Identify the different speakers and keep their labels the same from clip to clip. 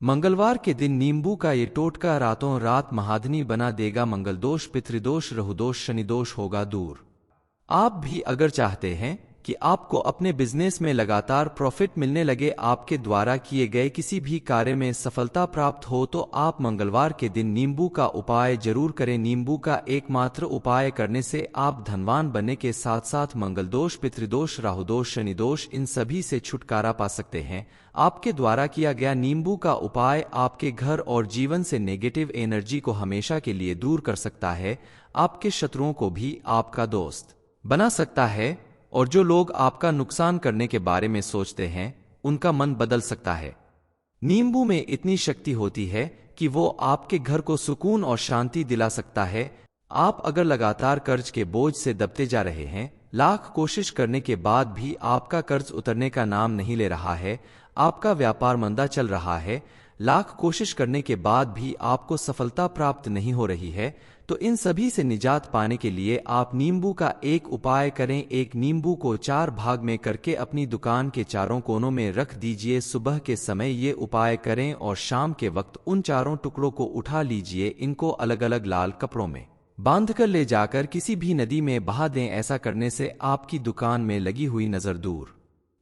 Speaker 1: मंगलवार के दिन नींबू का ये टोटका रातों रात महाधनी बना देगा। मंगलदोष, पितृदोष, रहुदोष, शनिदोष होगा दूर। आप भी अगर चाहते हैं कि आपको अपने बिजनेस में लगातार प्रॉफिट मिलने लगे, आपके द्वारा किए गए किसी भी कार्य में सफलता प्राप्त हो, तो आप मंगलवार के दिन नींबू का उपाय जरूर करें। नींबू का एकमात्र उपाय करने से आप धनवान बनने के साथ साथ मंगलदोष, पितृदोष, राहुदोष, शनिदोष इन सभी से छुटकारा पा सकते हैं। आपके द्वारा किया गया नींबू का उपाय आपके घर और जीवन से नेगेटिव एनर्जी को हमेशा के लिए दूर कर सकता है, आपके शत्रुओं को भी आपका दोस्त बना सकता है, और जो लोग आपका नुकसान करने के बारे में सोचते हैं उनका मन बदल सकता है। नींबू में इतनी शक्ति होती है कि वो आपके घर को सुकून और शांति दिला सकता है। आप अगर लगातार कर्ज के बोझ से दबते जा रहे हैं, लाख कोशिश करने के बाद भी आपका कर्ज उतरने का नाम नहीं ले रहा है, आपका व्यापार मंदा चल रहा है, लाख कोशिश करने के बाद भी आपको सफलता प्राप्त नहीं हो रही है, तो इन सभी से निजात पाने के लिए आप नींबू का एक उपाय करें। एक नींबू को 4 भाग में करके अपनी दुकान के चारों कोनों में रख दीजिए। सुबह के समय ये उपाय करें और शाम के वक्त उन चारों टुकड़ों को उठा लीजिए। इनको अलग अलग लाल कपड़ों में बांधकर ले जाकर किसी भी नदी में बहा दें। ऐसा करने से आपकी दुकान में लगी हुई नजर दूर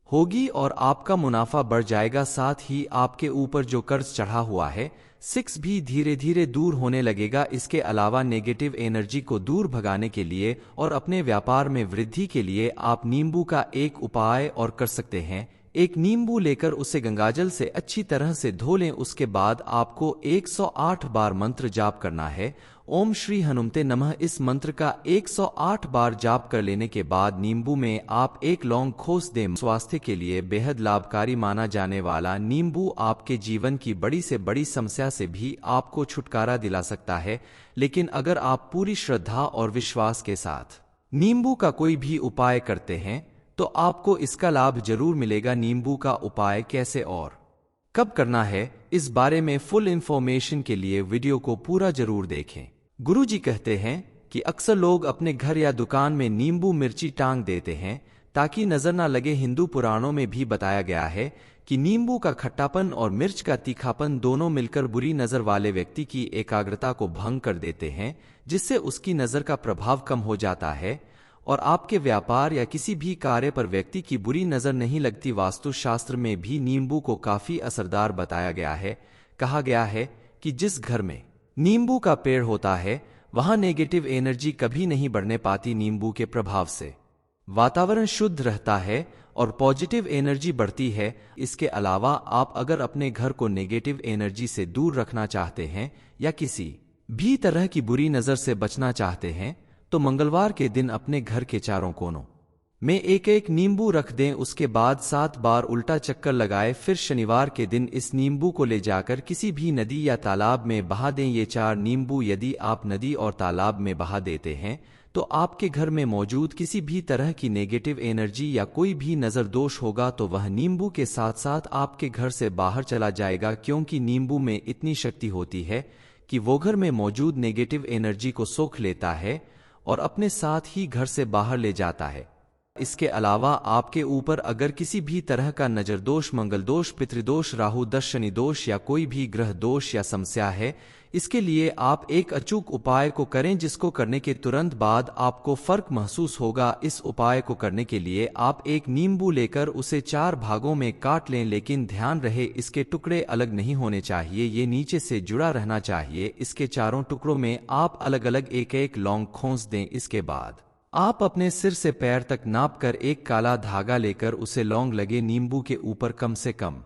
Speaker 1: होगी और आपका मुनाफा बढ़ जाएगा। साथ ही आपके ऊपर जो कर्ज चढ़ा हुआ है, 6 भी धीरे धीरे दूर होने लगेगा। इसके अलावा नेगेटिव एनर्जी को दूर भगाने के लिए और अपने व्यापार में वृद्धि के लिए आप नींबू का एक उपाय और कर सकते हैं। एक नींबू लेकर उसे गंगाजल से अच्छी तरह से धो लें। उसके बाद आपको 108 बार मंत्र जाप करना है, ओम श्री हनुमते नमः। इस मंत्र का 108 बार जाप कर लेने के बाद नींबू में आप एक लौंग खोस दें। स्वास्थ्य के लिए बेहद लाभकारी माना जाने वाला नींबू आपके जीवन की बड़ी से बड़ी समस्या से भी आपको छुटकारा दिला सकता है। लेकिन अगर आप पूरी श्रद्धा और विश्वास के साथ नींबू का कोई भी उपाय करते हैं तो आपको इसका लाभ जरूर मिलेगा। नींबू का उपाय कैसे और कब करना है, इस बारे में फुल इंफॉर्मेशन के लिए वीडियो को पूरा जरूर देखें। गुरुजी कहते हैं कि अक्सर लोग अपने घर या दुकान में नींबू मिर्ची टांग देते हैं ताकि नजर ना लगे। हिंदू पुराणों में भी बताया गया है कि नींबू का खट्टापन और मिर्च का तीखापन दोनों मिलकर बुरी नजर वाले व्यक्ति की एकाग्रता को भंग कर देते हैं, जिससे उसकी नजर का प्रभाव कम हो जाता है और आपके व्यापार या किसी भी कार्य पर व्यक्ति की बुरी नजर नहीं लगती। वास्तुशास्त्र में भी नींबू को काफी असरदार बताया गया है। कहा गया है कि जिस घर में नींबू का पेड़ होता है वहां नेगेटिव एनर्जी कभी नहीं बढ़ने पाती। नींबू के प्रभाव से वातावरण शुद्ध रहता है और पॉजिटिव एनर्जी बढ़ती है। इसके अलावा आप अगर अपने घर को नेगेटिव एनर्जी से दूर रखना चाहते हैं या किसी भी तरह की बुरी नजर से बचना चाहते हैं, तो मंगलवार के दिन अपने घर के चारों कोनों में एक एक नींबू रख दें। उसके बाद 7 बार उल्टा चक्कर लगाए। फिर शनिवार के दिन इस नींबू को ले जाकर किसी भी नदी या तालाब में बहा दें। ये 4 नींबू यदि आप नदी और तालाब में बहा देते हैं तो आपके घर में मौजूद किसी भी तरह की नेगेटिव एनर्जी या कोई भी नजर दोष होगा तो वह नींबू के साथ साथ आपके घर से बाहर चला जाएगा। क्योंकि नींबू में इतनी शक्ति होती है कि वो घर में मौजूद नेगेटिव एनर्जी को सोख लेता है और अपने साथ ही घर से बाहर ले जाता है। इसके अलावा आपके ऊपर अगर किसी भी तरह का नजर दोष, मंगल दोष, पितृदोष, राहु दश, शनि दोष या कोई भी ग्रह दोष या समस्या है, इसके लिए आप एक अचूक उपाय को करें जिसको करने के तुरंत बाद आपको फर्क महसूस होगा। इस उपाय को करने के लिए आप एक नींबू लेकर उसे 4 भागों में काट लें, लेकिन ध्यान रहे इसके टुकड़े अलग नहीं होने चाहिए, ये नीचे से जुड़ा रहना चाहिए। इसके चारों टुकड़ों में आप अलग अलग एक एक लौंग खोस दें। इसके बाद आप अपने सिर से पैर तक नापकर एक काला धागा लेकर उसे लौंग लगे नींबू के ऊपर कम से कम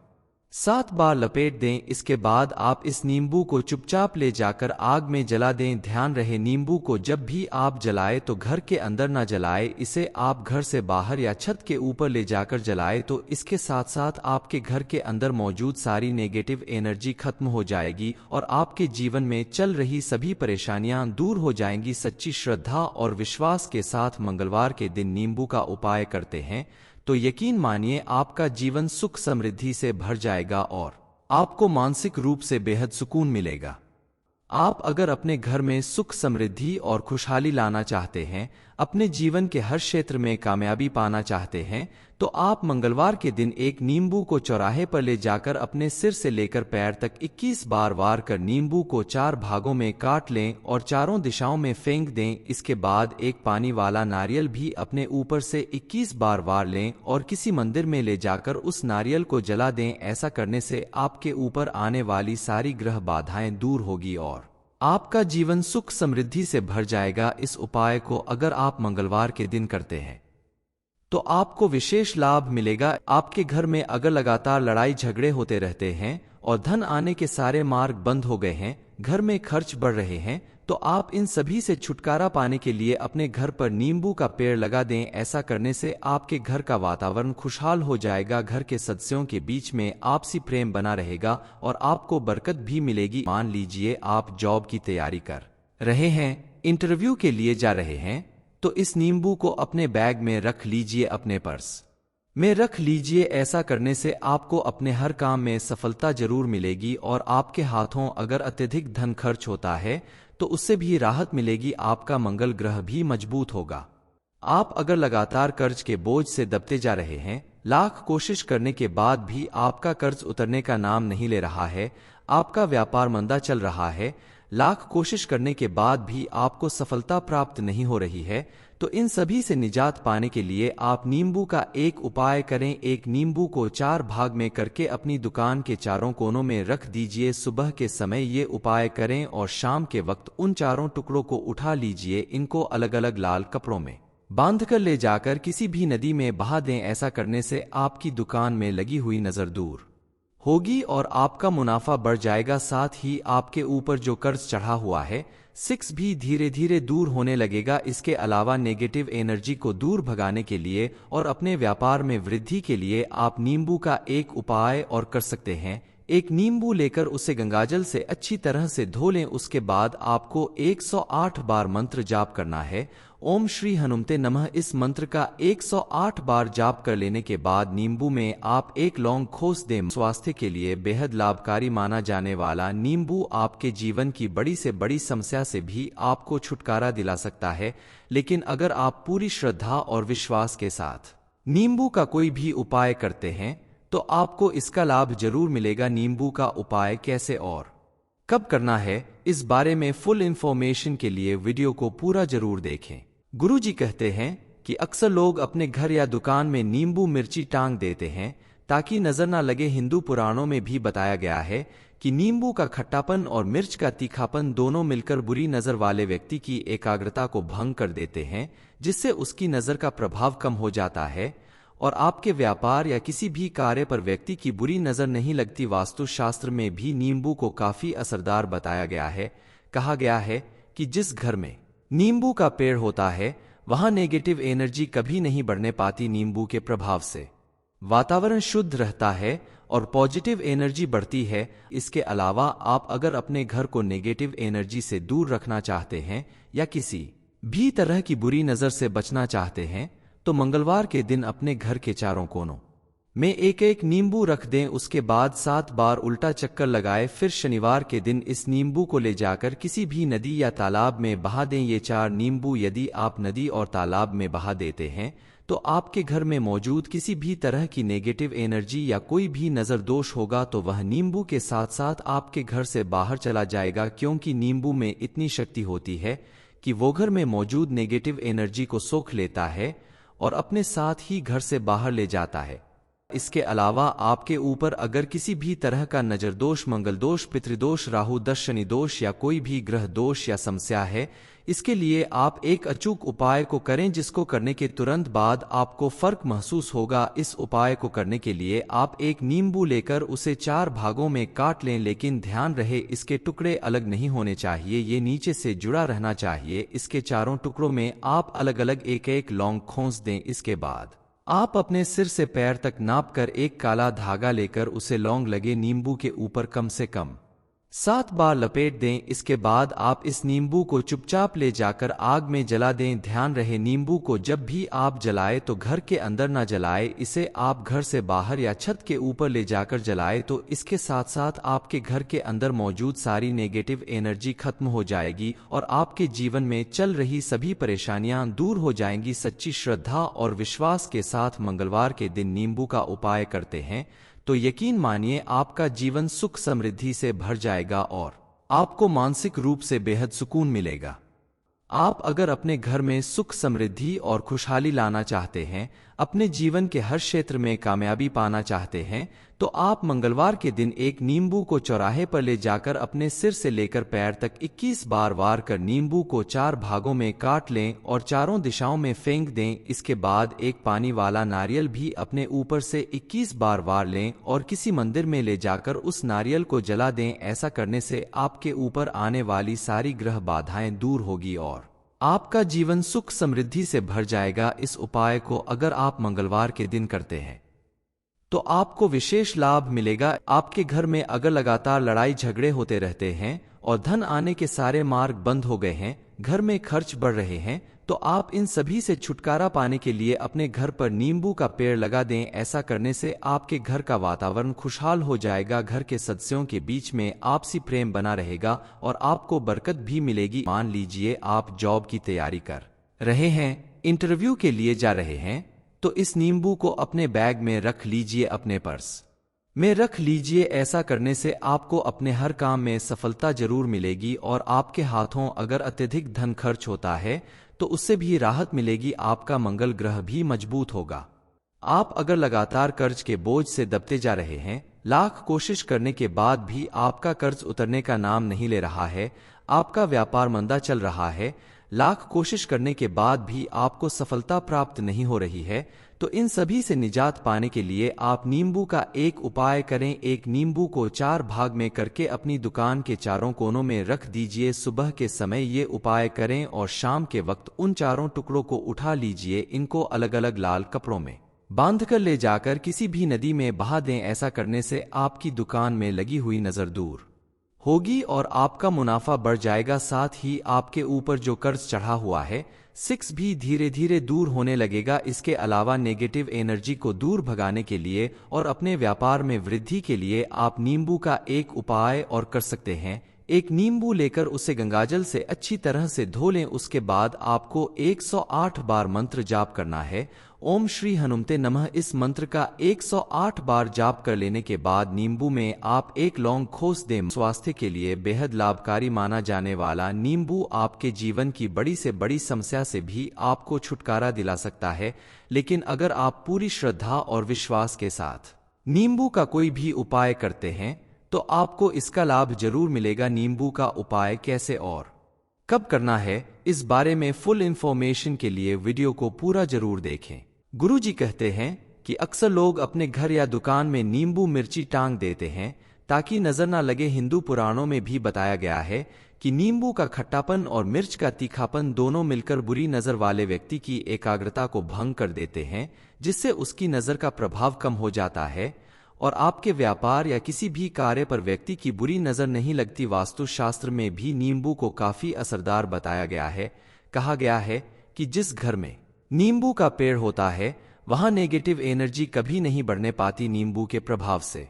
Speaker 1: 7 बार लपेट दें। इसके बाद आप इस नींबू को चुपचाप ले जाकर आग में जला दें। ध्यान रहे नींबू को जब भी आप जलाए तो घर के अंदर ना जलाए, इसे आप घर से बाहर या छत के ऊपर ले जाकर जलाए तो इसके साथ साथ आपके घर के अंदर मौजूद सारी नेगेटिव एनर्जी खत्म हो जाएगी और आपके जीवन में चल रही सभी परेशानियां दूर हो जाएंगी। सच्ची श्रद्धा और विश्वास के साथ मंगलवार के दिन नींबू का उपाय करते हैं तो यकीन मानिए आपका जीवन सुख समृद्धि से भर जाएगा और आपको मानसिक रूप से बेहद सुकून मिलेगा। आप अगर अपने घर में सुख समृद्धि और खुशहाली लाना चाहते हैं, अपने जीवन के हर क्षेत्र में कामयाबी पाना चाहते हैं, तो आप मंगलवार के दिन एक नींबू को चौराहे पर ले जाकर अपने सिर से लेकर पैर तक 21 बार वार कर नींबू को 4 भागों में काट लें और चारों दिशाओं में फेंक दें। इसके बाद एक पानी वाला नारियल भी अपने ऊपर से 21 बार वार लें और किसी मंदिर में ले जाकर उस नारियल को जला दें। ऐसा करने से आपके ऊपर आने वाली सारी ग्रह बाधाएं दूर होगी और आपका जीवन सुख समृद्धि से भर जाएगा। इस उपाय को अगर आप मंगलवार के दिन करते हैं तो आपको विशेष लाभ मिलेगा। आपके घर में अगर लगातार लड़ाई झगड़े होते रहते हैं और धन आने के सारे मार्ग बंद हो गए हैं, घर में खर्च बढ़ रहे हैं, तो आप इन सभी से छुटकारा पाने के लिए अपने घर पर नींबू का पेड़ लगा दें। ऐसा करने से आपके घर का वातावरण खुशहाल हो जाएगा, घर के सदस्यों के बीच में आपसी प्रेम बना रहेगा और आपको बरकत भी मिलेगी। मान लीजिए आप जॉब की तैयारी कर रहे हैं, इंटरव्यू के लिए जा रहे हैं, तो इस नींबू को अपने बैग में रख लीजिए, अपने पर्स में रख लीजिए। ऐसा करने से आपको अपने हर काम में सफलता जरूर मिलेगी और आपके हाथों अगर अत्यधिक धन खर्च होता है तो उससे भी राहत मिलेगी। आपका मंगल ग्रह भी मजबूत होगा। आप अगर लगातार कर्ज के बोझ से दबते जा रहे हैं, लाख कोशिश करने के बाद भी आपका कर्ज उतरने का नाम नहीं ले रहा है, आपका व्यापार मंदा चल रहा है, लाख कोशिश करने के बाद भी आपको सफलता प्राप्त नहीं हो रही है, तो इन सभी से निजात पाने के लिए आप नींबू का एक उपाय करें। एक नींबू को 4 भाग में करके अपनी दुकान के चारों कोनों में रख दीजिए। सुबह के समय ये उपाय करें और शाम के वक्त उन चारों टुकड़ों को उठा लीजिए। इनको अलग अलग लाल कपड़ों में बांधकर ले जाकर किसी भी नदी में बहा दें। ऐसा करने से आपकी दुकान में लगी हुई नजर दूर होगी और आपका मुनाफा बढ़ जाएगा। साथ ही आपके ऊपर जो कर्ज चढ़ा हुआ है, 6 भी धीरे धीरे दूर होने लगेगा। इसके अलावा नेगेटिव एनर्जी को दूर भगाने के लिए और अपने व्यापार में वृद्धि के लिए आप नींबू का एक उपाय और कर सकते हैं। एक नींबू लेकर उसे गंगाजल से अच्छी तरह से धो लें। उसके बाद आपको 108 बार मंत्र जाप करना है, ओम श्री हनुमते नमः। इस मंत्र का 108 बार जाप कर लेने के बाद नींबू में आप एक लौंग खोस दें। स्वास्थ्य के लिए बेहद लाभकारी माना जाने वाला नींबू आपके जीवन की बड़ी से बड़ी समस्या से भी आपको छुटकारा दिला सकता है। लेकिन अगर आप पूरी श्रद्धा और विश्वास के साथ नींबू का कोई भी उपाय करते हैं तो आपको इसका लाभ जरूर मिलेगा। नींबू का उपाय कैसे और कब करना है, इस बारे में फुल इंफॉर्मेशन के लिए वीडियो को पूरा जरूर देखें। गुरुजी कहते हैं कि अक्सर लोग अपने घर या दुकान में नींबू मिर्ची टांग देते हैं ताकि नजर ना लगे। हिंदू पुराणों में भी बताया गया है कि नींबू का खट्टापन और मिर्च का तीखापन दोनों मिलकर बुरी नजर वाले व्यक्ति की एकाग्रता को भंग कर देते हैं, जिससे उसकी नजर का प्रभाव कम हो जाता है और आपके व्यापार या किसी भी कार्य पर व्यक्ति की बुरी नजर नहीं लगती। वास्तुशास्त्र में भी नींबू को काफी असरदार बताया गया है। कहा गया है कि जिस घर में नींबू का पेड़ होता है वहां नेगेटिव एनर्जी कभी नहीं बढ़ने पाती। नींबू के प्रभाव से वातावरण शुद्ध रहता है और पॉजिटिव एनर्जी बढ़ती है। इसके अलावा आप अगर अपने घर को नेगेटिव एनर्जी से दूर रखना चाहते हैं या किसी भी तरह की बुरी नजर से बचना चाहते हैं तो मंगलवार के दिन अपने घर के चारों कोनों में एक एक नींबू रख दें। उसके बाद 7 बार उल्टा चक्कर लगाए। फिर शनिवार के दिन इस नींबू को ले जाकर किसी भी नदी या तालाब में बहा दें। ये 4 नींबू यदि आप नदी और तालाब में बहा देते हैं तो आपके घर में मौजूद किसी भी तरह की नेगेटिव एनर्जी या कोई भी नजर दोष होगा तो वह नींबू के साथ साथ आपके घर से बाहर चला जाएगा, क्योंकि नींबू में इतनी शक्ति होती है कि वो घर में मौजूद नेगेटिव एनर्जी को सोख लेता है और अपने साथ ही घर से बाहर ले जाता है। इसके अलावा आपके ऊपर अगर किसी भी तरह का नजर दोष, मंगल दोष, पितृदोष, राहु दोष, शनि दोष या कोई भी ग्रह दोष या समस्या है, इसके लिए आप एक अचूक उपाय को करें जिसको करने के तुरंत बाद आपको फर्क महसूस होगा। इस उपाय को करने के लिए आप एक नींबू लेकर उसे 4 भागों में काट लें, लेकिन ध्यान रहे इसके टुकड़े अलग नहीं होने चाहिए, ये नीचे से जुड़ा रहना चाहिए। इसके चारों टुकड़ों में आप अलग अलग एक एक लौंग खोस दें। इसके बाद आप अपने सिर से पैर तक नाप कर एक काला धागा लेकर उसे लौंग लगे नींबू के ऊपर कम से कम 7 बार लपेट दें। इसके बाद आप इस नींबू को चुपचाप ले जाकर आग में जला दें। ध्यान रहे, नींबू को जब भी आप जलाए तो घर के अंदर ना जलाए, इसे आप घर से बाहर या छत के ऊपर ले जाकर जलाए तो इसके साथ साथ आपके घर के अंदर मौजूद सारी नेगेटिव एनर्जी खत्म हो जाएगी और आपके जीवन में चल रही सभी परेशानियां दूर हो जाएंगी। सच्ची श्रद्धा और विश्वास के साथ मंगलवार के दिन नींबू का उपाय करते हैं तो यकीन मानिए आपका जीवन सुख समृद्धि से भर जाएगा और आपको मानसिक रूप से बेहद सुकून मिलेगा। आप अगर अपने घर में सुख समृद्धि और खुशहाली लाना चाहते हैं, अपने जीवन के हर क्षेत्र में कामयाबी पाना चाहते हैं, तो आप मंगलवार के दिन एक नींबू को चौराहे पर ले जाकर अपने सिर से लेकर पैर तक 21 बार वार कर नींबू को 4 भागों में काट लें और चारों दिशाओं में फेंक दें। इसके बाद एक पानी वाला नारियल भी अपने ऊपर से 21 बार वार लें और किसी मंदिर में ले जाकर उस नारियल को जला दें। ऐसा करने से आपके ऊपर आने वाली सारी ग्रह बाधाएं दूर होगी और आपका जीवन सुख समृद्धि से भर जाएगा। इस उपाय को अगर आप मंगलवार के दिन करते हैं तो आपको विशेष लाभ मिलेगा। आपके घर में अगर लगातार लड़ाई झगड़े होते रहते हैं और धन आने के सारे मार्ग बंद हो गए हैं, घर में खर्च बढ़ रहे हैं, तो आप इन सभी से छुटकारा पाने के लिए अपने घर पर नींबू का पेड़ लगा दें। ऐसा करने से आपके घर का वातावरण खुशहाल हो जाएगा, घर के सदस्यों के बीच में आपसी प्रेम बना रहेगा और आपको बरकत भी मिलेगी। मान लीजिए आप जॉब की तैयारी कर रहे हैं, इंटरव्यू के लिए जा रहे हैं, तो इस नींबू को अपने बैग में रख लीजिए, अपने पर्स में रख लीजिए। ऐसा करने से आपको अपने हर काम में सफलता जरूर मिलेगी और आपके हाथों अगर अत्यधिक धन खर्च होता है तो उससे भी राहत मिलेगी। आपका मंगल ग्रह भी मजबूत होगा। आप अगर लगातार कर्ज के बोझ से दबते जा रहे हैं, लाख कोशिश करने के बाद भी आपका कर्ज उतरने का नाम नहीं ले रहा है, आपका व्यापार मंदा चल रहा है, लाख कोशिश करने के बाद भी आपको सफलता प्राप्त नहीं हो रही है, तो इन सभी से निजात पाने के लिए आप नींबू का एक उपाय करें। एक नींबू को 4 भाग में करके अपनी दुकान के चारों कोनों में रख दीजिए। सुबह के समय ये उपाय करें और शाम के वक्त उन चारों टुकड़ों को उठा लीजिए। इनको अलग अलग लाल कपड़ों में बांधकर ले जाकर किसी भी नदी में बहा दें। ऐसा करने से आपकी दुकान में लगी हुई नजर दूर होगी और आपका मुनाफा बढ़ जाएगा। साथ ही आपके ऊपर जो कर्ज चढ़ा हुआ है, 6 भी धीरे धीरे दूर होने लगेगा। इसके अलावा नेगेटिव एनर्जी को दूर भगाने के लिए और अपने व्यापार में वृद्धि के लिए आप नींबू का एक उपाय और कर सकते हैं। एक नींबू लेकर उसे गंगाजल से अच्छी तरह से धो लें। उसके बाद आपको 108 बार मंत्र जाप करना है, ओम श्री हनुमते नमः। इस मंत्र का 108 बार जाप कर लेने के बाद नींबू में आप एक लौंग खोस दें। स्वास्थ्य के लिए बेहद लाभकारी माना जाने वाला नींबू आपके जीवन की बड़ी से बड़ी समस्या से भी आपको छुटकारा दिला सकता है। लेकिन अगर आप पूरी श्रद्धा और विश्वास के साथ नींबू का कोई भी उपाय करते हैं तो आपको इसका लाभ जरूर मिलेगा। नींबू का उपाय कैसे और कब करना है, इस बारे में फुल इंफॉर्मेशन के लिए वीडियो को पूरा जरूर देखें। गुरुजी कहते हैं कि अक्सर लोग अपने घर या दुकान में नींबू मिर्ची टांग देते हैं ताकि नजर ना लगे। हिंदू पुराणों में भी बताया गया है कि नींबू का खट्टापन और मिर्च का तीखापन दोनों मिलकर बुरी नजर वाले व्यक्ति की एकाग्रता को भंग कर देते हैं, जिससे उसकी नजर का प्रभाव कम हो जाता है और आपके व्यापार या किसी भी कार्य पर व्यक्ति की बुरी नजर नहीं लगती। वास्तुशास्त्र में भी नींबू को काफी असरदार बताया गया है। कहा गया है कि जिस घर में नींबू का पेड़ होता है वहां नेगेटिव एनर्जी कभी नहीं बढ़ने पाती। नींबू के प्रभाव से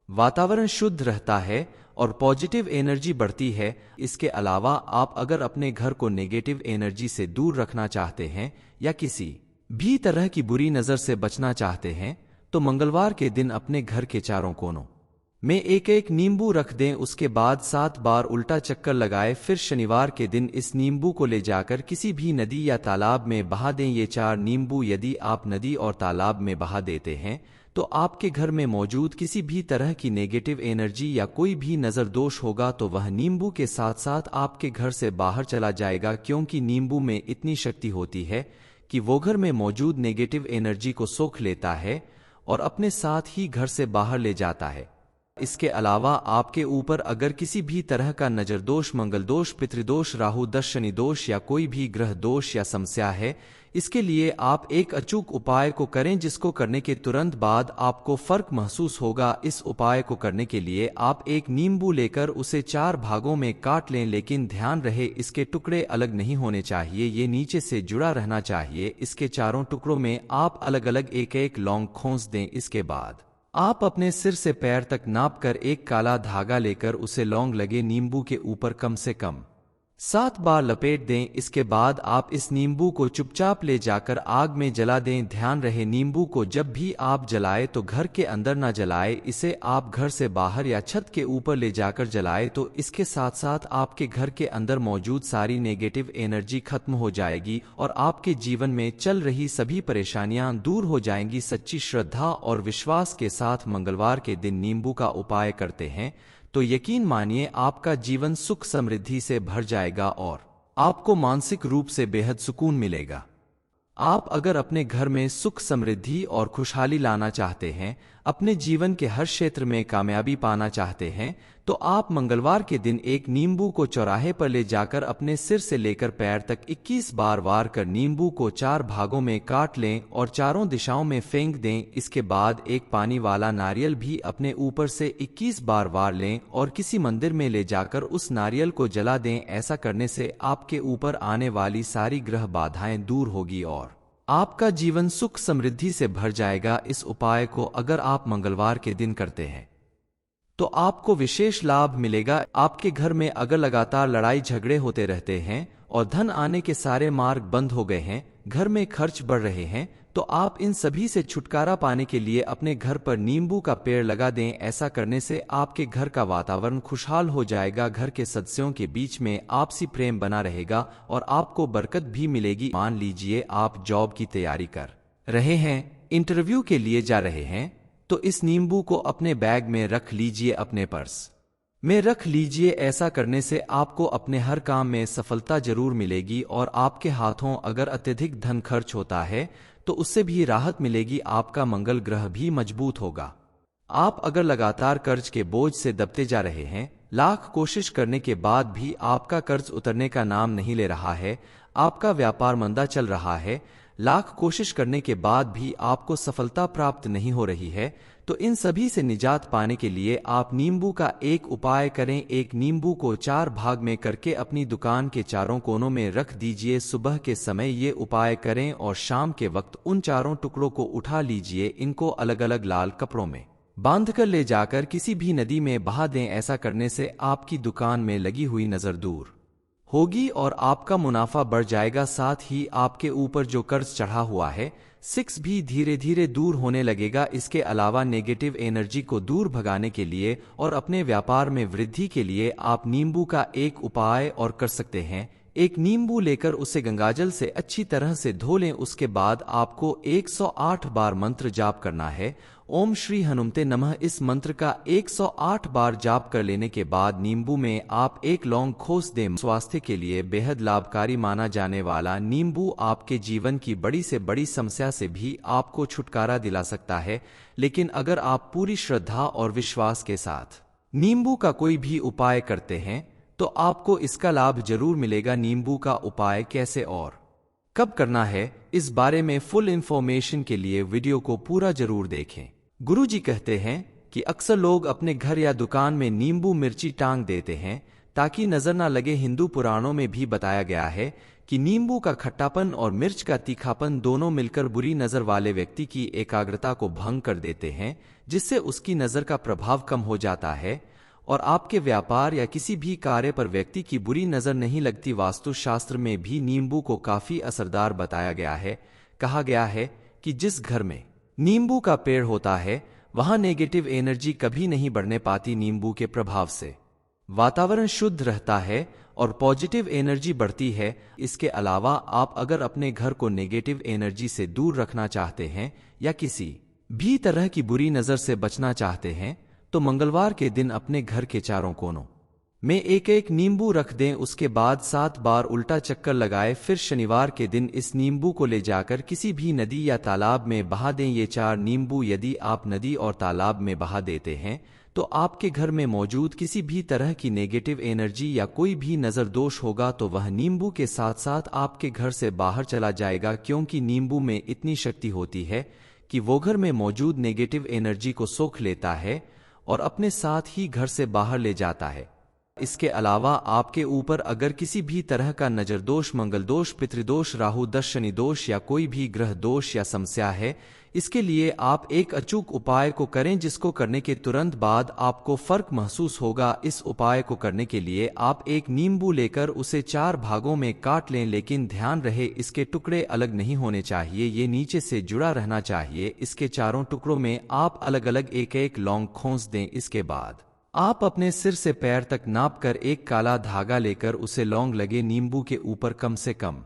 Speaker 1: वातावरण शुद्ध रहता है और पॉजिटिव एनर्जी बढ़ती है। इसके अलावा आप अगर अपने घर को नेगेटिव एनर्जी से दूर रखना चाहते हैं या किसी भी तरह की बुरी नजर से बचना चाहते हैं तो मंगलवार के दिन अपने घर के चारों कोनों में एक एक नींबू रख दें। उसके बाद 7 बार उल्टा चक्कर लगाए। फिर शनिवार के दिन इस नींबू को ले जाकर किसी भी नदी या तालाब में बहा दें। ये 4 नींबू यदि आप नदी और तालाब में बहा देते हैं तो आपके घर में मौजूद किसी भी तरह की नेगेटिव एनर्जी या कोई भी नजर दोष होगा तो वह नींबू के साथ साथ आपके घर से बाहर चला जाएगा, क्योंकि नींबू में इतनी शक्ति होती है कि वो घर में मौजूद नेगेटिव एनर्जी को सोख लेता है और अपने साथ ही घर से बाहर ले जाता है। इसके अलावा आपके ऊपर अगर किसी भी तरह का नजर दोष, मंगल दोष, पितृदोष, राहु दोष, शनि दोष या कोई भी ग्रह दोष या समस्या है, इसके लिए आप एक अचूक उपाय को करें जिसको करने के तुरंत बाद आपको फर्क महसूस होगा। इस उपाय को करने के लिए आप एक नींबू लेकर उसे 4 भागों में काट लें, लेकिन ध्यान रहे इसके टुकड़े अलग नहीं होने चाहिए, ये नीचे से जुड़ा रहना चाहिए। इसके चारों टुकड़ों में आप अलग अलग एक एक लौंग खोस दें। इसके बाद आप अपने सिर से पैर तक नापकर एक काला धागा लेकर उसे लौंग लगे नींबू के ऊपर कम से कम 7 बार लपेट दें। इसके बाद आप इस नींबू को चुपचाप ले जाकर आग में जला दें। ध्यान रहे नींबू को जब भी आप जलाए तो घर के अंदर ना जलाए, इसे आप घर से बाहर या छत के ऊपर ले जाकर जलाए तो इसके साथ साथ आपके घर के अंदर मौजूद सारी नेगेटिव एनर्जी खत्म हो जाएगी और आपके जीवन में चल रही सभी परेशानियां दूर हो जाएंगी। सच्ची श्रद्धा और विश्वास के साथ मंगलवार के दिन नींबू का उपाय करते हैं तो यकीन मानिए आपका जीवन सुख समृद्धि से भर जाएगा और आपको मानसिक रूप से बेहद सुकून मिलेगा। आप अगर अपने घर में सुख समृद्धि और खुशहाली लाना चाहते हैं, अपने जीवन के हर क्षेत्र में कामयाबी पाना चाहते हैं, तो आप मंगलवार के दिन एक नींबू को चौराहे पर ले जाकर अपने सिर से लेकर पैर तक 21 बार वार कर नींबू को 4 भागों में काट लें और चारों दिशाओं में फेंक दें। इसके बाद एक पानी वाला नारियल भी अपने ऊपर से 21 बार वार लें और किसी मंदिर में ले जाकर उस नारियल को जला दें। ऐसा करने से आपके ऊपर आने वाली सारी ग्रह बाधाएं दूर होगी और आपका जीवन सुख समृद्धि से भर जाएगा। इस उपाय को अगर आप मंगलवार के दिन करते हैं तो आपको विशेष लाभ मिलेगा। आपके घर में अगर लगातार लड़ाई झगड़े होते रहते हैं और धन आने के सारे मार्ग बंद हो गए हैं, घर में खर्च बढ़ रहे हैं, तो आप इन सभी से छुटकारा पाने के लिए अपने घर पर नींबू का पेड़ लगा दें। ऐसा करने से आपके घर का वातावरण खुशहाल हो जाएगा, घर के सदस्यों के बीच में आपसी प्रेम बना रहेगा और आपको बरकत भी मिलेगी। मान लीजिए आप जॉब की तैयारी कर रहे हैं, इंटरव्यू के लिए जा रहे हैं, तो इस नींबू को अपने बैग में रख लीजिए, अपने पर्स में रख लीजिए। ऐसा करने से आपको अपने हर काम में सफलता जरूर मिलेगी और आपके हाथों अगर अत्यधिक धन खर्च होता है तो उससे भी राहत मिलेगी। आपका मंगल ग्रह भी मजबूत होगा। आप अगर लगातार कर्ज के बोझ से दबते जा रहे हैं, लाख कोशिश करने के बाद भी आपका कर्ज उतरने का नाम नहीं ले रहा है, आपका व्यापार मंदा चल रहा है, लाख कोशिश करने के बाद भी आपको सफलता प्राप्त नहीं हो रही है, तो इन सभी से निजात पाने के लिए आप नींबू का एक उपाय करें। एक नींबू को 4 भाग में करके अपनी दुकान के चारों कोनों में रख दीजिए। सुबह के समय ये उपाय करें और शाम के वक्त उन चारों टुकड़ों को उठा लीजिए। इनको अलग अलग लाल कपड़ों में बांधकर ले जाकर किसी भी नदी में बहा दें। ऐसा करने से आपकी दुकान में लगी हुई नजर दूर होगी और आपका मुनाफा बढ़ जाएगा। साथ ही आपके ऊपर जो कर्ज चढ़ा हुआ है, 6 भी धीरे धीरे दूर होने लगेगा। इसके अलावा नेगेटिव एनर्जी को दूर भगाने के लिए और अपने व्यापार में वृद्धि के लिए आप नींबू का एक उपाय और कर सकते हैं। एक नींबू लेकर उसे गंगाजल से अच्छी तरह से धो लें। उसके बाद आपको 108 बार मंत्र जाप करना है, ओम श्री हनुमते नमः। इस मंत्र का 108 बार जाप कर लेने के बाद नींबू में आप एक लौंग खोस दें। स्वास्थ्य के लिए बेहद लाभकारी माना जाने वाला नींबू आपके जीवन की बड़ी से बड़ी समस्या से भी आपको छुटकारा दिला सकता है। लेकिन अगर आप पूरी श्रद्धा और विश्वास के साथ नींबू का कोई भी उपाय करते हैं तो आपको इसका लाभ जरूर मिलेगा। नींबू का उपाय कैसे और कब करना है, इस बारे में फुल इंफॉर्मेशन के लिए वीडियो को पूरा जरूर देखें। गुरुजी कहते हैं कि अक्सर लोग अपने घर या दुकान में नींबू मिर्ची टांग देते हैं ताकि नजर ना लगे। हिंदू पुराणों में भी बताया गया है कि नींबू का खट्टापन और मिर्च का तीखापन दोनों मिलकर बुरी नजर वाले व्यक्ति की एकाग्रता को भंग कर देते हैं, जिससे उसकी नजर का प्रभाव कम हो जाता है और आपके व्यापार या किसी भी कार्य पर व्यक्ति की बुरी नजर नहीं लगती। वास्तुशास्त्र में भी नींबू को काफी असरदार बताया गया है। कहा गया है कि जिस घर में नींबू का पेड़ होता है वहां नेगेटिव एनर्जी कभी नहीं बढ़ने पाती। नींबू के प्रभाव से वातावरण शुद्ध रहता है और पॉजिटिव एनर्जी बढ़ती है। इसके अलावा आप अगर अपने घर को नेगेटिव एनर्जी से दूर रखना चाहते हैं या किसी भी तरह की बुरी नजर से बचना चाहते हैं तो मंगलवार के दिन अपने घर के चारों कोनों में एक एक नींबू रख दें। उसके बाद 7 बार उल्टा चक्कर लगाए। फिर शनिवार के दिन इस नींबू को ले जाकर किसी भी नदी या तालाब में बहा दें। ये 4 नींबू यदि आप नदी और तालाब में बहा देते हैं तो आपके घर में मौजूद किसी भी तरह की नेगेटिव एनर्जी या कोई भी नजर दोष होगा तो वह नींबू के साथ साथ आपके घर से बाहर चला जाएगा, क्योंकि नींबू में इतनी शक्ति होती है कि वो घर में मौजूद नेगेटिव एनर्जी को सोख लेता है और अपने साथ ही घर से बाहर ले जाता है। इसके अलावा आपके ऊपर अगर किसी भी तरह का नजर दोष, मंगल दोष, पितृदोष, राहु दोष, शनि दोष या कोई भी ग्रह दोष या समस्या है, इसके लिए आप एक अचूक उपाय को करें जिसको करने के तुरंत बाद आपको फर्क महसूस होगा। इस उपाय को करने के लिए आप एक नींबू लेकर उसे 4 भागों में काट लें, लेकिन ध्यान रहे इसके टुकड़े अलग नहीं होने चाहिए, ये नीचे से जुड़ा रहना चाहिए। इसके चारों टुकड़ों में आप अलग अलग एक एक लौंग खोस दें। इसके बाद आप अपने सिर से पैर तक नापकर एक काला धागा लेकर उसे लौंग लगे नींबू के ऊपर कम से कम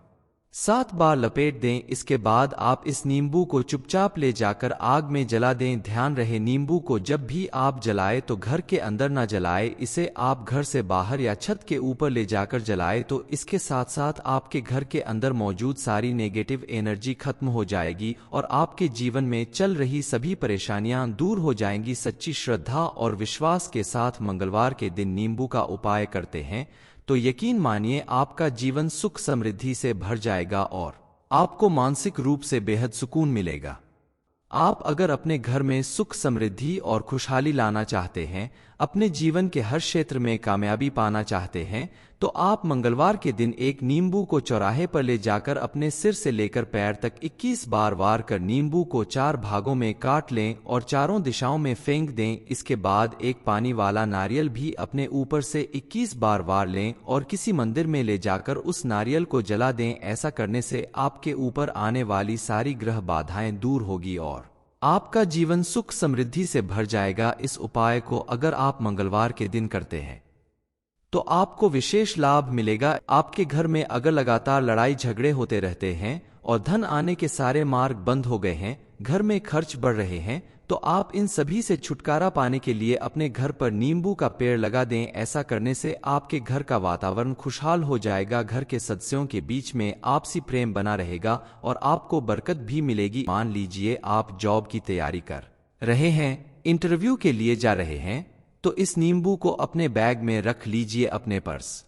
Speaker 1: 7 बार लपेट दें। इसके बाद आप इस नींबू को चुपचाप ले जाकर आग में जला दें। ध्यान रहे नींबू को जब भी आप जलाए तो घर के अंदर ना जलाए, इसे आप घर से बाहर या छत के ऊपर ले जाकर जलाए तो इसके साथ साथ आपके घर के अंदर मौजूद सारी नेगेटिव एनर्जी खत्म हो जाएगी और आपके जीवन में चल रही सभी परेशानियां दूर हो जाएंगी। सच्ची श्रद्धा और विश्वास के साथ मंगलवार के दिन नींबू का उपाय करते हैं तो यकीन मानिए आपका जीवन सुख समृद्धि से भर जाएगा और आपको मानसिक रूप से बेहद सुकून मिलेगा। आप अगर अपने घर में सुख समृद्धि और खुशहाली लाना चाहते हैं, अपने जीवन के हर क्षेत्र में कामयाबी पाना चाहते हैं, तो आप मंगलवार के दिन एक नींबू को चौराहे पर ले जाकर अपने सिर से लेकर पैर तक 21 बार वार कर नींबू को 4 भागों में काट लें और चारों दिशाओं में फेंक दें। इसके बाद एक पानी वाला नारियल भी अपने ऊपर से 21 बार वार लें और किसी मंदिर में ले जाकर उस नारियल को जला दें। ऐसा करने से आपके ऊपर आने वाली सारी ग्रह बाधाएं दूर होगी और आपका जीवन सुख समृद्धि से भर जाएगा। इस उपाय को अगर आप मंगलवार के दिन करते हैं तो आपको विशेष लाभ मिलेगा। आपके घर में अगर लगातार लड़ाई झगड़े होते रहते हैं और धन आने के सारे मार्ग बंद हो गए हैं, घर में खर्च बढ़ रहे हैं, तो आप इन सभी से छुटकारा पाने के लिए अपने घर पर नींबू का पेड़ लगा दें। ऐसा करने से आपके घर का वातावरण खुशहाल हो जाएगा, घर के सदस्यों के बीच में आपसी प्रेम बना रहेगा और आपको बरकत भी मिलेगी। मान लीजिए आप जॉब की तैयारी कर रहे हैं, इंटरव्यू के लिए जा रहे हैं, तो इस नींबू को अपने बैग में रख लीजिए, अपने पर्स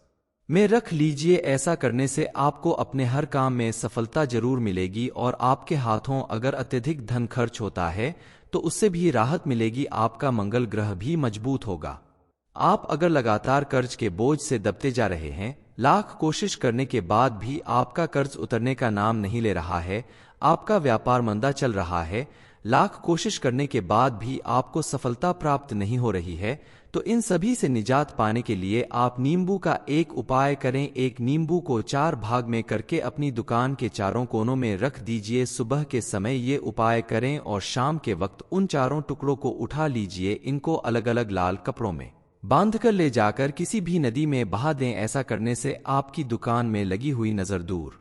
Speaker 1: में रख लीजिए। ऐसा करने से आपको अपने हर काम में सफलता जरूर मिलेगी और आपके हाथों अगर अत्यधिक धन खर्च होता है तो उससे भी राहत मिलेगी। आपका मंगल ग्रह भी मजबूत होगा। आप अगर लगातार कर्ज के बोझ से दबते जा रहे हैं, लाख कोशिश करने के बाद भी आपका कर्ज उतरने का नाम नहीं ले रहा है, आपका व्यापार मंदा चल रहा है, लाख कोशिश करने के बाद भी आपको सफलता प्राप्त नहीं हो रही है, तो इन सभी से निजात पाने के लिए आप नींबू का एक उपाय करें। एक नींबू को 4 भाग में करके अपनी दुकान के चारों कोनों में रख दीजिए। सुबह के समय ये उपाय करें और शाम के वक्त उन चारों टुकड़ों को उठा लीजिए। इनको अलग अलग लाल कपड़ों में बांधकर ले जाकर किसी भी नदी में बहा दें। ऐसा करने से आपकी दुकान में लगी हुई नजर दूर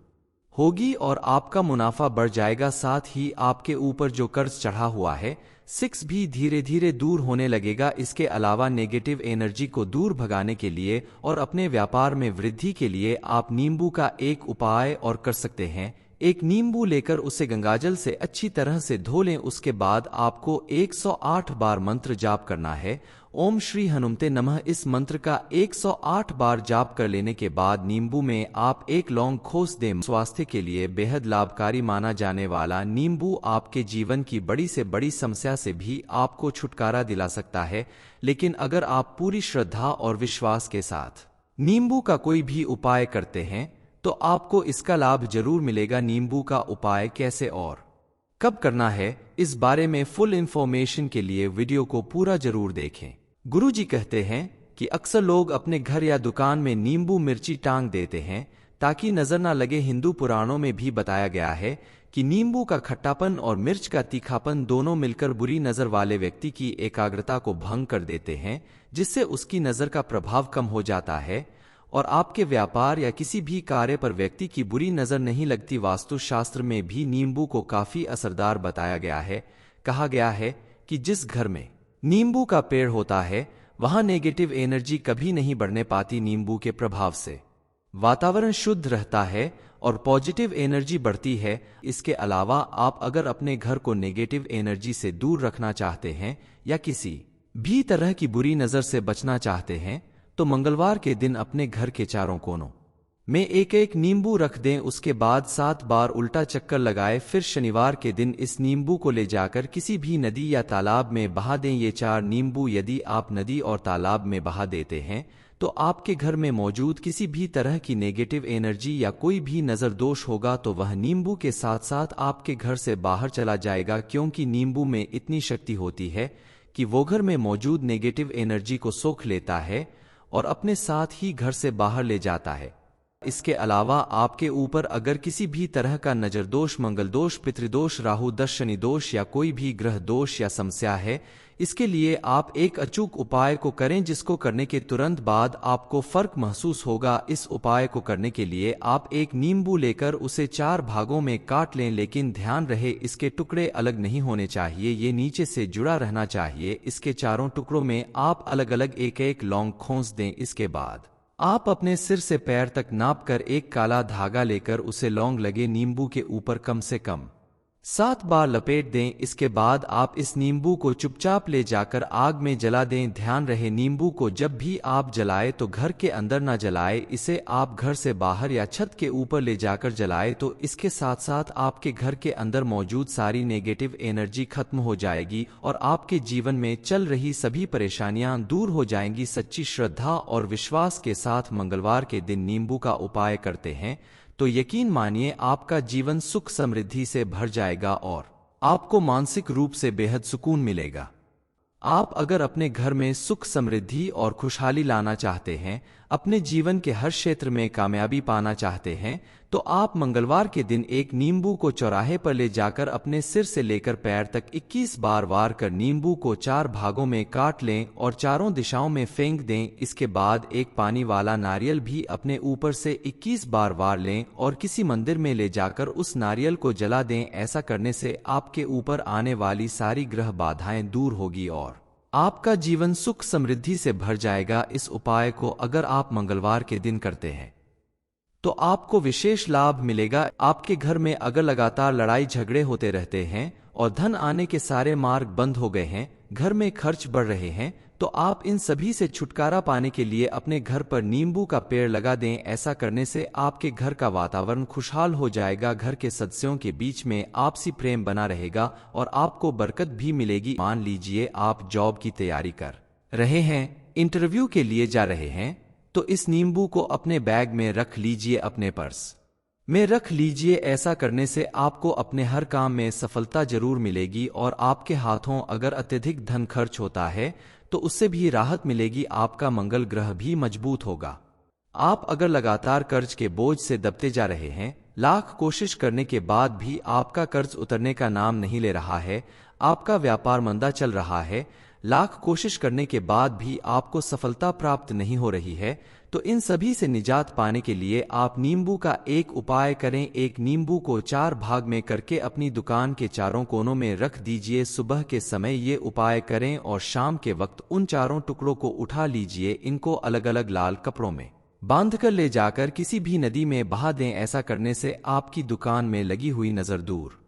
Speaker 1: होगी और आपका मुनाफा बढ़ जाएगा। साथ ही आपके ऊपर जो कर्ज चढ़ा हुआ है, 6 भी धीरे धीरे दूर होने लगेगा। इसके अलावा नेगेटिव एनर्जी को दूर भगाने के लिए और अपने व्यापार में वृद्धि के लिए आप नींबू का एक उपाय और कर सकते हैं। एक नींबू लेकर उसे गंगाजल से अच्छी तरह से धो लें। उसके बाद आपको 108 बार मंत्र जाप करना है, ओम श्री हनुमते नमः। इस मंत्र का 108 बार जाप कर लेने के बाद नींबू में आप एक लौंग खोस दें। स्वास्थ्य के लिए बेहद लाभकारी माना जाने वाला नींबू आपके जीवन की बड़ी से बड़ी समस्या से भी आपको छुटकारा दिला सकता है। लेकिन अगर आप पूरी श्रद्धा और विश्वास के साथ नींबू का कोई भी उपाय करते हैं तो आपको इसका लाभ जरूर मिलेगा। नींबू का उपाय कैसे और कब करना है, इस बारे में फुल इंफॉर्मेशन के लिए वीडियो को पूरा जरूर देखें। गुरुजी कहते हैं कि अक्सर लोग अपने घर या दुकान में नींबू मिर्ची टांग देते हैं ताकि नजर ना लगे। हिंदू पुराणों में भी बताया गया है कि नींबू का खट्टापन और मिर्च का तीखापन दोनों मिलकर बुरी नजर वाले व्यक्ति की एकाग्रता को भंग कर देते हैं, जिससे उसकी नजर का प्रभाव कम हो जाता है और आपके व्यापार या किसी भी कार्य पर व्यक्ति की बुरी नजर नहीं लगती। वास्तुशास्त्र में भी नींबू को काफी असरदार बताया गया है। कहा गया है कि जिस घर में नींबू का पेड़ होता है वहां नेगेटिव एनर्जी कभी नहीं बढ़ने पाती। नींबू के प्रभाव से वातावरण शुद्ध रहता है और पॉजिटिव एनर्जी बढ़ती है। इसके अलावा आप अगर अपने घर को नेगेटिव एनर्जी से दूर रखना चाहते हैं या किसी भी तरह की बुरी नजर से बचना चाहते हैं तो मंगलवार के दिन अपने घर के चारों कोनों में एक एक नींबू रख दें। उसके बाद 7 बार उल्टा चक्कर लगाए। फिर शनिवार के दिन इस नींबू को ले जाकर किसी भी नदी या तालाब में बहा दें। ये 4 नींबू यदि आप नदी और तालाब में बहा देते हैं तो आपके घर में मौजूद किसी भी तरह की नेगेटिव एनर्जी या कोई भी नजर दोष होगा तो वह नींबू के साथ साथ आपके घर से बाहर चला जाएगा, क्योंकि नींबू में इतनी शक्ति होती है कि वो घर में मौजूद नेगेटिव एनर्जी को सोख लेता है और अपने साथ ही घर से बाहर ले जाता है। इसके अलावा आपके ऊपर अगर किसी भी तरह का नजर दोष, मंगल दोष, पितृदोष, राहु दोष, शनि दोष या कोई भी ग्रह दोष या समस्या है, इसके लिए आप एक अचूक उपाय को करें जिसको करने के तुरंत बाद आपको फर्क महसूस होगा। इस उपाय को करने के लिए आप एक नींबू लेकर उसे 4 भागों में काट लें, लेकिन ध्यान रहे इसके टुकड़े अलग नहीं होने चाहिए, ये नीचे से जुड़ा रहना चाहिए। इसके चारों टुकड़ों में आप अलग अलग एक एक लौंग खोस दें। इसके बाद आप अपने सिर से पैर तक नापकर एक काला धागा लेकर उसे लौंग लगे नींबू के ऊपर कम से कम 7 बार लपेट दें। इसके बाद आप इस नींबू को चुपचाप ले जाकर आग में जला दें। ध्यान रहे नींबू को जब भी आप जलाए तो घर के अंदर ना जलाए, इसे आप घर से बाहर या छत के ऊपर ले जाकर जलाए तो इसके साथ साथ आपके घर के अंदर मौजूद सारी नेगेटिव एनर्जी खत्म हो जाएगी और आपके जीवन में चल रही सभी परेशानियां दूर हो जाएंगी। सच्ची श्रद्धा और विश्वास के साथ मंगलवार के दिन नींबू का उपाय करते हैं तो यकीन मानिए आपका जीवन सुख समृद्धि से भर जाएगा और आपको मानसिक रूप से बेहद सुकून मिलेगा। आप अगर अपने घर में सुख समृद्धि और खुशहाली लाना चाहते हैं, अपने जीवन के हर क्षेत्र में कामयाबी पाना चाहते हैं, तो आप मंगलवार के दिन एक नींबू को चौराहे पर ले जाकर अपने सिर से लेकर पैर तक 21 बार वार कर नींबू को 4 भागों में काट लें और चारों दिशाओं में फेंक दें। इसके बाद एक पानी वाला नारियल भी अपने ऊपर से 21 बार वार लें और किसी मंदिर में ले जाकर उस नारियल को जला दें। ऐसा करने से आपके ऊपर आने वाली सारी ग्रह बाधाएं दूर होगी और आपका जीवन सुख समृद्धि से भर जाएगा। इस उपाय को अगर आप मंगलवार के दिन करते हैं तो आपको विशेष लाभ मिलेगा। आपके घर में अगर लगातार लड़ाई झगड़े होते रहते हैं और धन आने के सारे मार्ग बंद हो गए हैं, घर में खर्च बढ़ रहे हैं, तो आप इन सभी से छुटकारा पाने के लिए अपने घर पर नींबू का पेड़ लगा दें। ऐसा करने से आपके घर का वातावरण खुशहाल हो जाएगा, घर के सदस्यों के बीच में आपसी प्रेम बना रहेगा और आपको बरकत भी मिलेगी। मान लीजिए आप जॉब की तैयारी कर रहे हैं, इंटरव्यू के लिए जा रहे हैं, तो इस नींबू को अपने बैग में रख लीजिए, अपने पर्स में रख लीजिए। ऐसा करने से आपको अपने हर काम में सफलता जरूर मिलेगी और आपके हाथों अगर अत्यधिक धन खर्च होता है तो उससे भी राहत मिलेगी। आपका मंगल ग्रह भी मजबूत होगा। आप अगर लगातार कर्ज के बोझ से दबते जा रहे हैं, लाख कोशिश करने के बाद भी आपका कर्ज उतरने का नाम नहीं ले रहा है, आपका व्यापार मंदा चल रहा है, लाख कोशिश करने के बाद भी आपको सफलता प्राप्त नहीं हो रही है, तो इन सभी से निजात पाने के लिए आप नींबू का एक उपाय करें। एक नींबू को 4 भाग में करके अपनी दुकान के चारों कोनों में रख दीजिए। सुबह के समय ये उपाय करें और शाम के वक्त उन चारों टुकड़ों को उठा लीजिए। इनको अलग अलग लाल कपड़ों में बांधकर ले जाकर किसी भी नदी में बहा दें। ऐसा करने से आपकी दुकान में लगी हुई नजर दूर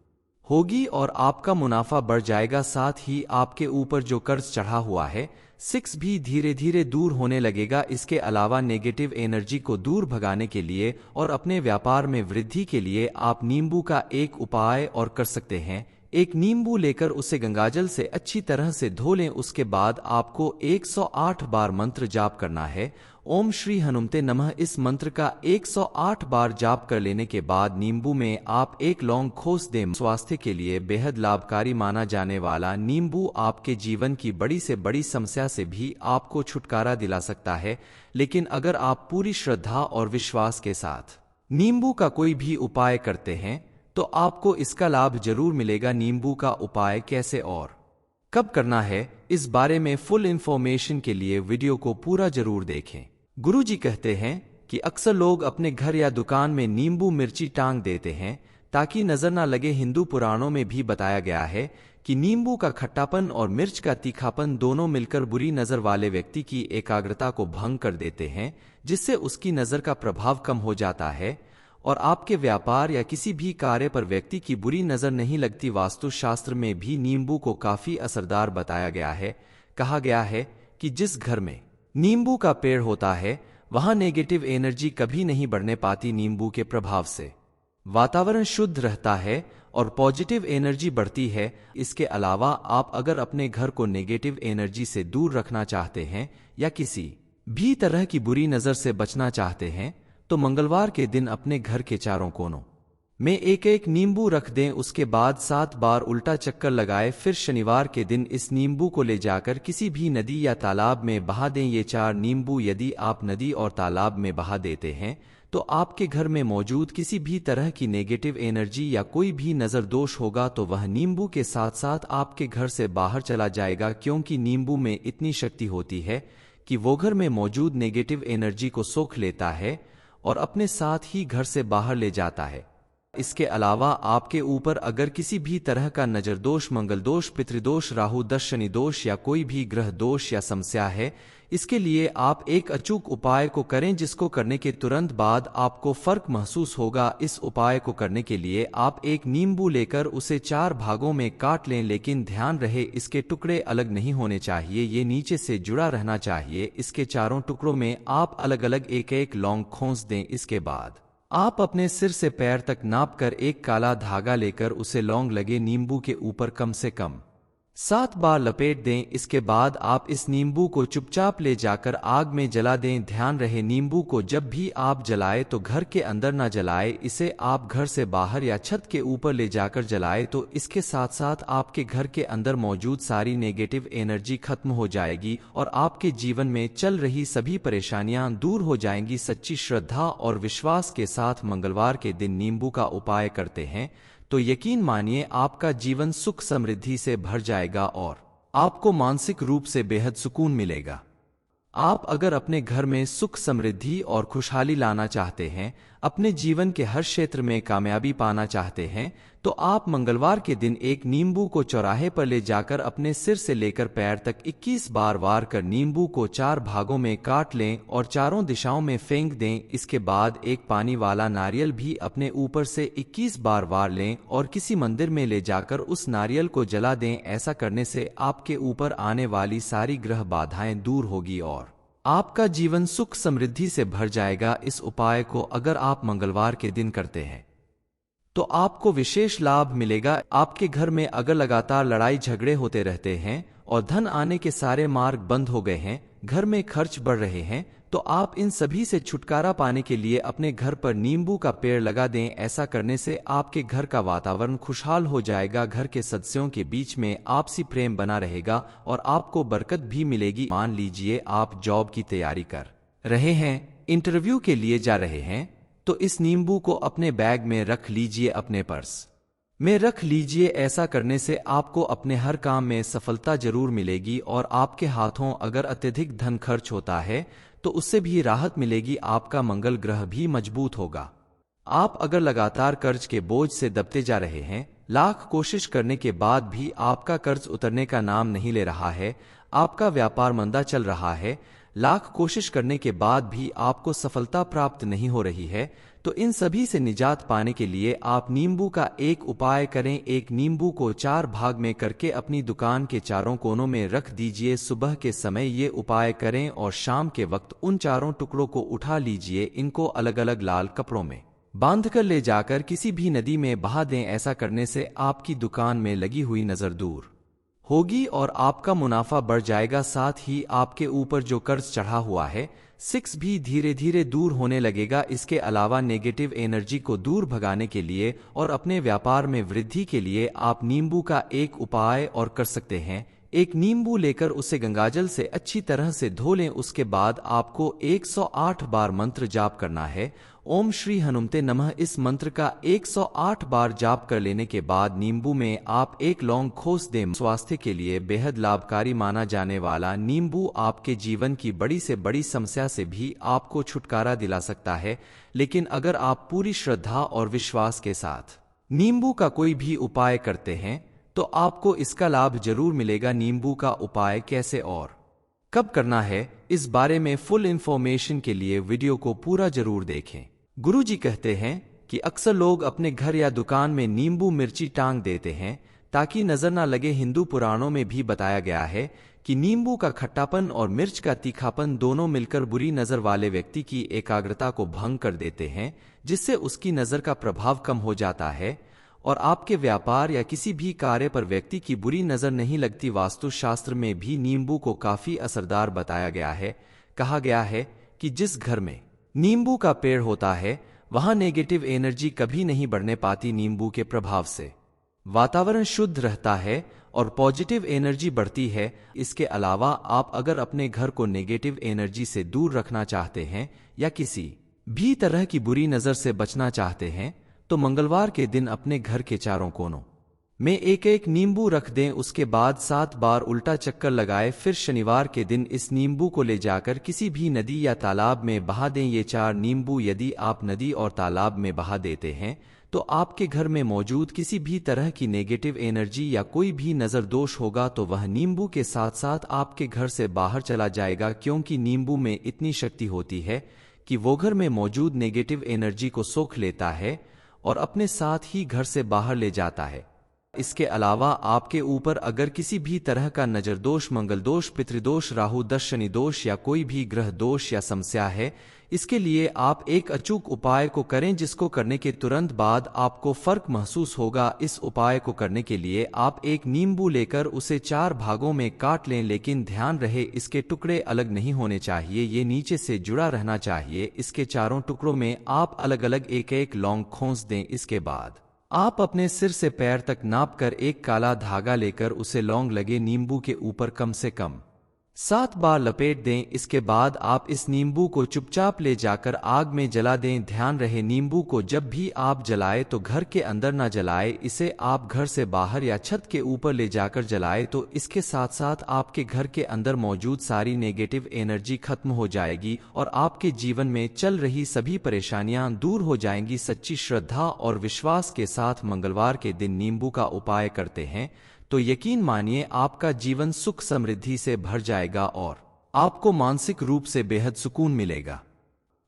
Speaker 1: होगी और आपका मुनाफा बढ़ जाएगा। साथ ही आपके ऊपर जो कर्ज चढ़ा हुआ है, 6 भी धीरे धीरे दूर होने लगेगा। इसके अलावा नेगेटिव एनर्जी को दूर भगाने के लिए और अपने व्यापार में वृद्धि के लिए आप नींबू का एक उपाय और कर सकते हैं। एक नींबू लेकर उसे गंगाजल से अच्छी तरह से धो लें। उसके बाद आपको 108 बार मंत्र जाप करना है, ओम श्री हनुमते नमः। इस मंत्र का 108 बार जाप कर लेने के बाद नींबू में आप एक लौंग खोस दें। स्वास्थ्य के लिए बेहद लाभकारी माना जाने वाला नींबू आपके जीवन की बड़ी से बड़ी समस्या से भी आपको छुटकारा दिला सकता है। लेकिन अगर आप पूरी श्रद्धा और विश्वास के साथ नींबू का कोई भी उपाय करते हैं तो आपको इसका लाभ जरूर मिलेगा। नींबू का उपाय कैसे और कब करना है, इस बारे में फुल इंफॉर्मेशन के लिए वीडियो को पूरा जरूर देखें। गुरुजी कहते हैं कि अक्सर लोग अपने घर या दुकान में नींबू मिर्ची टांग देते हैं ताकि नजर ना लगे। हिंदू पुराणों में भी बताया गया है कि नींबू का खट्टापन और मिर्च का तीखापन दोनों मिलकर बुरी नजर वाले व्यक्ति की एकाग्रता को भंग कर देते हैं, जिससे उसकी नजर का प्रभाव कम हो जाता है और आपके व्यापार या किसी भी कार्य पर व्यक्ति की बुरी नजर नहीं लगती। वास्तु शास्त्र में भी नींबू को काफी असरदार बताया गया है। कहा गया है कि जिस घर में नींबू का पेड़ होता है वहां नेगेटिव एनर्जी कभी नहीं बढ़ने पाती। नींबू के प्रभाव से वातावरण शुद्ध रहता है और पॉजिटिव एनर्जी बढ़ती है। इसके अलावा आप अगर अपने घर को नेगेटिव एनर्जी से दूर रखना चाहते हैं या किसी भी तरह की बुरी नजर से बचना चाहते हैं तो मंगलवार के दिन अपने घर के चारों कोनों में एक एक नींबू रख दें। उसके बाद 7 बार उल्टा चक्कर लगाए। फिर शनिवार के दिन इस नींबू को ले जाकर किसी भी नदी या तालाब में बहा दें। ये 4 नींबू यदि आप नदी और तालाब में बहा देते हैं तो आपके घर में मौजूद किसी भी तरह की नेगेटिव एनर्जी या कोई भी नजर दोष होगा तो वह नींबू के साथ साथ आपके घर से बाहर चला जाएगा, क्योंकि नींबू में इतनी शक्ति होती है कि वो घर में मौजूद नेगेटिव एनर्जी को सोख लेता है और अपने साथ ही घर से बाहर ले जाता है। इसके अलावा आपके ऊपर अगर किसी भी तरह का नजर दोष, मंगल दोष, पितृदोष, राहु दोष, शनि दोष या कोई भी ग्रह दोष या समस्या है, इसके लिए आप एक अचूक उपाय को करें जिसको करने के तुरंत बाद आपको फर्क महसूस होगा। इस उपाय को करने के लिए आप एक नींबू लेकर उसे 4 भागों में काट लें, लेकिन ध्यान रहे इसके टुकड़े अलग नहीं होने चाहिए, ये नीचे से जुड़ा रहना चाहिए। इसके चारों टुकड़ों में आप अलग अलग एक एक लौंग खोस दें। इसके बाद आप अपने सिर से पैर तक नापकर एक काला धागा लेकर उसे लौंग लगे नींबू के ऊपर कम से कम 7 बार लपेट दें। इसके बाद आप इस नींबू को चुपचाप ले जाकर आग में जला दें। ध्यान रहे नींबू को जब भी आप जलाए तो घर के अंदर ना जलाए, इसे आप घर से बाहर या छत के ऊपर ले जाकर जलाए तो इसके साथ साथ आपके घर के अंदर मौजूद सारी नेगेटिव एनर्जी खत्म हो जाएगी और आपके जीवन में चल रही सभी परेशानियां दूर हो जाएंगी। सच्ची श्रद्धा और विश्वास के साथ मंगलवार के दिन नींबू का उपाय करते हैं तो यकीन मानिए आपका जीवन सुख समृद्धि से भर जाएगा और आपको मानसिक रूप से बेहद सुकून मिलेगा। आप अगर अपने घर में सुख समृद्धि और खुशहाली लाना चाहते हैं, अपने जीवन के हर क्षेत्र में कामयाबी पाना चाहते हैं तो आप मंगलवार के दिन एक नींबू को चौराहे पर ले जाकर अपने सिर से लेकर पैर तक 21 बार वार कर नींबू को 4 भागों में काट लें और चारों दिशाओं में फेंक दें। इसके बाद एक पानी वाला नारियल भी अपने ऊपर से 21 बार वार लें और किसी मंदिर में ले जाकर उस नारियल को जला दें। ऐसा करने से आपके ऊपर आने वाली सारी ग्रह बाधाएं दूर होगी और आपका जीवन सुख समृद्धि से भर जाएगा। इस उपाय को अगर आप मंगलवार के दिन करते हैं तो आपको विशेष लाभ मिलेगा। आपके घर में अगर लगातार लड़ाई झगड़े होते रहते हैं और धन आने के सारे मार्ग बंद हो गए हैं, घर में खर्च बढ़ रहे हैं, तो आप इन सभी से छुटकारा पाने के लिए अपने घर पर नींबू का पेड़ लगा दें। ऐसा करने से आपके घर का वातावरण खुशहाल हो जाएगा, घर के सदस्यों के बीच में आपसी प्रेम बना रहेगा और आपको बरकत भी मिलेगी। मान लीजिए आप जॉब की तैयारी कर रहे हैं, इंटरव्यू के लिए जा रहे हैं, तो इस नींबू को अपने बैग में रख लीजिए, अपने पर्स में रख लीजिए। ऐसा करने से आपको अपने हर काम में सफलता जरूर मिलेगी और आपके हाथों अगर अत्यधिक धन खर्च होता है तो उससे भी राहत मिलेगी। आपका मंगल ग्रह भी मजबूत होगा। आप अगर लगातार कर्ज के बोझ से दबते जा रहे हैं, लाख कोशिश करने के बाद भी आपका कर्ज उतरने का नाम नहीं ले रहा है, आपका व्यापार मंदा चल रहा है, लाख कोशिश करने के बाद भी आपको सफलता प्राप्त नहीं हो रही है, तो इन सभी से निजात पाने के लिए आप नींबू का एक उपाय करें। एक नींबू को 4 भाग में करके अपनी दुकान के चारों कोनों में रख दीजिए। सुबह के समय ये उपाय करें और शाम के वक्त उन चारों टुकड़ों को उठा लीजिए। इनको अलग अलग लाल कपड़ों में बांधकर ले जाकर किसी भी नदी में बहा दें। ऐसा करने से आपकी दुकान में लगी हुई नजर दूर होगी और आपका मुनाफा बढ़ जाएगा। साथ ही आपके ऊपर जो कर्ज चढ़ा हुआ है 6 भी धीरे धीरे दूर होने लगेगा। इसके अलावा नेगेटिव एनर्जी को दूर भगाने के लिए और अपने व्यापार में वृद्धि के लिए आप नींबू का एक उपाय और कर सकते हैं। एक नींबू लेकर उसे गंगाजल से अच्छी तरह से धो लें। उसके बाद आपको 108 बार मंत्र जाप करना है, ओम श्री हनुमते नमः। इस मंत्र का 108 बार जाप कर लेने के बाद नींबू में आप एक लौंग खोस दें। स्वास्थ्य के लिए बेहद लाभकारी माना जाने वाला नींबू आपके जीवन की बड़ी से बड़ी समस्या से भी आपको छुटकारा दिला सकता है। लेकिन अगर आप पूरी श्रद्धा और विश्वास के साथ नींबू का कोई भी उपाय करते हैं तो आपको इसका लाभ जरूर मिलेगा। नींबू का उपाय कैसे और कब करना है, इस बारे में फुल इंफॉर्मेशन के लिए वीडियो को पूरा जरूर देखें। गुरुजी कहते हैं कि अक्सर लोग अपने घर या दुकान में नींबू मिर्ची टांग देते हैं ताकि नजर ना लगे। हिंदू पुराणों में भी बताया गया है कि नींबू का खट्टापन और मिर्च का तीखापन दोनों मिलकर बुरी नजर वाले व्यक्ति की एकाग्रता को भंग कर देते हैं, जिससे उसकी नजर का प्रभाव कम हो जाता है और आपके व्यापार या किसी भी कार्य पर व्यक्ति की बुरी नजर नहीं लगती। वास्तुशास्त्र में भी नींबू को काफी असरदार बताया गया है। कहा गया है कि जिस घर में नींबू का पेड़ होता है वहां नेगेटिव एनर्जी कभी नहीं बढ़ने पाती। नींबू के प्रभाव से वातावरण शुद्ध रहता है और पॉजिटिव एनर्जी बढ़ती है। इसके अलावा आप अगर अपने घर को नेगेटिव एनर्जी से दूर रखना चाहते हैं या किसी भी तरह की बुरी नजर से बचना चाहते हैं तो मंगलवार के दिन अपने घर के चारों कोनों में एक एक नींबू रख दें। उसके बाद 7 बार उल्टा चक्कर लगाए। फिर शनिवार के दिन इस नींबू को ले जाकर किसी भी नदी या तालाब में बहा दें। ये 4 नींबू यदि आप नदी और तालाब में बहा देते हैं तो आपके घर में मौजूद किसी भी तरह की नेगेटिव एनर्जी या कोई भी नजर दोष होगा तो वह नींबू के साथ साथ आपके घर से बाहर चला जाएगा, क्योंकि नींबू में इतनी शक्ति होती है कि वो घर में मौजूद नेगेटिव एनर्जी को सोख लेता है और अपने साथ ही घर से बाहर ले जाता है। इसके अलावा आपके ऊपर अगर किसी भी तरह का नजर दोष, मंगल दोष, पितृदोष, राहु दोष, शनि दोष या कोई भी ग्रह दोष या समस्या है, इसके लिए आप एक अचूक उपाय को करें जिसको करने के तुरंत बाद आपको फर्क महसूस होगा। इस उपाय को करने के लिए आप एक नींबू लेकर उसे 4 भागों में काट लें, लेकिन ध्यान रहे इसके टुकड़े अलग नहीं होने चाहिए, ये नीचे से जुड़ा रहना चाहिए। इसके चारों टुकड़ों में आप अलग अलग एक एक लौंग खोस दें। इसके बाद आप अपने सिर से पैर तक नापकर एक काला धागा लेकर उसे लौंग लगे नींबू के ऊपर कम से कम 7 बार लपेट दें। इसके बाद आप इस नींबू को चुपचाप ले जाकर आग में जला दें। ध्यान रहे नींबू को जब भी आप जलाए तो घर के अंदर ना जलाए, इसे आप घर से बाहर या छत के ऊपर ले जाकर जलाए तो इसके साथ साथ आपके घर के अंदर मौजूद सारी नेगेटिव एनर्जी खत्म हो जाएगी और आपके जीवन में चल रही सभी परेशानियां दूर हो जाएंगी। सच्ची श्रद्धा और विश्वास के साथ मंगलवार के दिन नींबू का उपाय करते हैं तो यकीन मानिए आपका जीवन सुख समृद्धि से भर जाएगा और आपको मानसिक रूप से बेहद सुकून मिलेगा।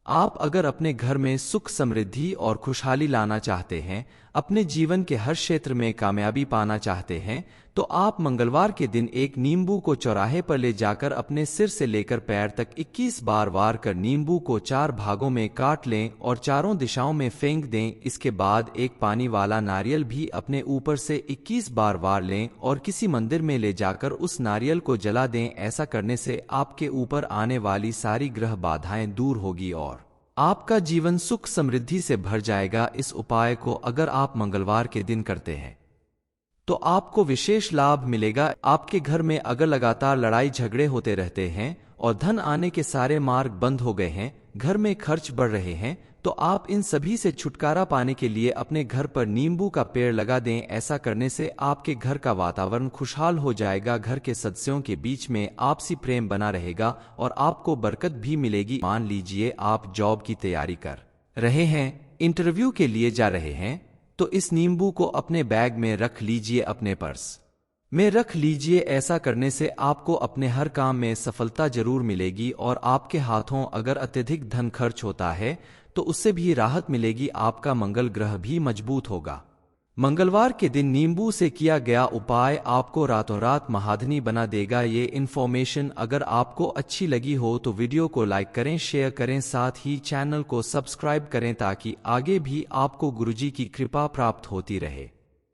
Speaker 1: आप अगर अपने घर में सुख समृद्धि और खुशहाली लाना चाहते हैं, अपने जीवन के हर क्षेत्र में कामयाबी पाना चाहते हैं, तो आप मंगलवार के दिन एक नींबू को चौराहे पर ले जाकर अपने सिर से लेकर पैर तक 21 बार वार कर नींबू को 4 भागों में काट लें और चारों दिशाओं में फेंक दें। इसके बाद एक पानी वाला नारियल भी अपने ऊपर से 21 बार वार लें और किसी मंदिर में ले जाकर उस नारियल को जला दें। ऐसा करने से आपके ऊपर आने वाली सारी ग्रह बाधाएं दूर होगी और आपका जीवन सुख समृद्धि से भर जाएगा। इस उपाय को अगर आप मंगलवार के दिन करते हैं तो आपको विशेष लाभ मिलेगा। आपके घर में अगर लगातार लड़ाई झगड़े होते रहते हैं और धन आने के सारे मार्ग बंद हो गए हैं, घर में खर्च बढ़ रहे हैं, तो आप इन सभी से छुटकारा पाने के लिए अपने घर पर नींबू का पेड़ लगा दें। ऐसा करने से आपके घर का वातावरण खुशहाल हो जाएगा, घर के सदस्यों के बीच में आपसी प्रेम बना रहेगा और आपको बरकत भी मिलेगी। मान लीजिए आप जॉब की तैयारी कर रहे हैं, इंटरव्यू के लिए जा रहे हैं, तो इस नींबू को अपने बैग में रख लीजिए, अपने पर्स में रख लीजिए। ऐसा करने से आपको अपने हर काम में सफलता जरूर मिलेगी और आपके हाथों अगर अत्यधिक धन खर्च होता है तो उससे भी राहत मिलेगी। आपका मंगल ग्रह भी मजबूत होगा। मंगलवार के दिन नींबू से किया गया उपाय आपको रातों रात महाधनी बना देगा। ये इन्फॉर्मेशन अगर आपको अच्छी लगी हो तो वीडियो को लाइक करें, शेयर करें, साथ ही चैनल को सब्सक्राइब करें ताकि आगे भी आपको गुरुजी की कृपा प्राप्त होती रहे।